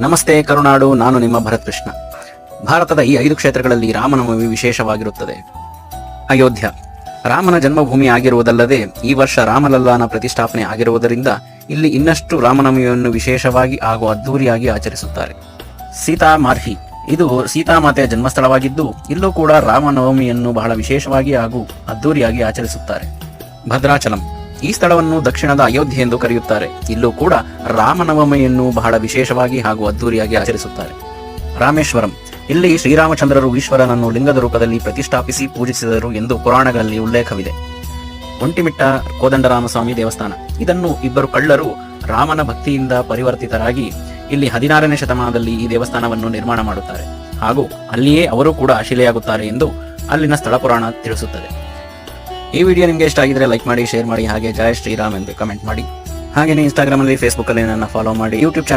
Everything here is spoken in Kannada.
ನಮಸ್ತೆ ಕರುನಾಡು, ನಾನು ನಿಮ್ಮ ಭರತ್ ಕೃಷ್ಣ. ಭಾರತದ ಈ 5 ಕ್ಷೇತ್ರಗಳಲ್ಲಿ ರಾಮನವಮಿ ವಿಶೇಷವಾಗಿರುತ್ತದೆ. ಅಯೋಧ್ಯ ರಾಮನ ಜನ್ಮಭೂಮಿ ಆಗಿರುವುದಲ್ಲದೆ ಈ ವರ್ಷ ರಾಮಲಲ್ಲಾನ ಪ್ರತಿಷ್ಠಾಪನೆ ಆಗಿರುವುದರಿಂದ ಇಲ್ಲಿ ಇನ್ನಷ್ಟು ರಾಮನವಮಿಯನ್ನು ವಿಶೇಷವಾಗಿ ಹಾಗೂ ಅದ್ದೂರಿಯಾಗಿ ಆಚರಿಸುತ್ತಾರೆ. ಸೀತಾಮಾರ್ಹಿ ಇದು ಸೀತಾಮಾತೆಯ ಜನ್ಮಸ್ಥಳವಾಗಿದ್ದು ಇಲ್ಲೂ ಕೂಡ ರಾಮನವಮಿಯನ್ನು ಬಹಳ ವಿಶೇಷವಾಗಿ ಹಾಗೂ ಅದ್ದೂರಿಯಾಗಿ ಆಚರಿಸುತ್ತಾರೆ. ಭದ್ರಾಚಲಂ ಈ ಸ್ಥಳವನ್ನು ದಕ್ಷಿಣದ ಅಯೋಧ್ಯೆ ಎಂದು ಕರೆಯುತ್ತಾರೆ. ಇಲ್ಲೂ ಕೂಡ ರಾಮನವಮಿಯನ್ನು ಬಹಳ ವಿಶೇಷವಾಗಿ ಹಾಗೂ ಅದ್ದೂರಿಯಾಗಿ ಆಚರಿಸುತ್ತಾರೆ. ರಾಮೇಶ್ವರಂ ಇಲ್ಲಿ ಶ್ರೀರಾಮಚಂದ್ರರು ಈಶ್ವರನನ್ನು ಲಿಂಗದ ರೂಪದಲ್ಲಿ ಪ್ರತಿಷ್ಠಾಪಿಸಿ ಪೂಜಿಸಿದರು ಎಂದು ಪುರಾಣಗಳಲ್ಲಿ ಉಲ್ಲೇಖವಿದೆ. ಒಂಟಿಮಿಟ್ಟ ಕೋದಂಡರಾಮಸ್ವಾಮಿ ದೇವಸ್ಥಾನ ಇದನ್ನು ಇಬ್ಬರು ಕಳ್ಳರು ರಾಮನ ಭಕ್ತಿಯಿಂದ ಪರಿವರ್ತಿತರಾಗಿ ಇಲ್ಲಿ 16ನೇ ಶತಮಾನದಲ್ಲಿ ಈ ದೇವಸ್ಥಾನವನ್ನು ನಿರ್ಮಾಣ ಮಾಡುತ್ತಾರೆ ಹಾಗೂ ಅಲ್ಲಿಯೇ ಅವರು ಕೂಡ ಶಿಲೆಯಾಗುತ್ತಾರೆ ಎಂದು ಅಲ್ಲಿನ ಸ್ಥಳ ಪುರಾಣ ತಿಳಿಸುತ್ತದೆ. ಈ ವಿಡಿಯೋ ನಿಮಗೆ ಇಷ್ಟ ಆಗಿದ್ರೆ ಲೈಕ್ ಮಾಡಿ, ಶೇರ್ ಮಾಡಿ, ಹಾಗೆ ಜೈ ಶ್ರೀರಾಮ್ ಎಂದು ಕಮೆಂಟ್ ಮಾಡಿ. ಹಾಗೆಯೇ ಇನ್ಸ್ಟಾಗ್ರಾಮ್ ಅಲ್ಲಿ, ಫೇಸ್ಬುಕ್ ಅಲ್ಲಿ ನನ್ನ ಫಾಲೋ ಮಾಡಿ. ಯೂಟ್ಯೂಬ್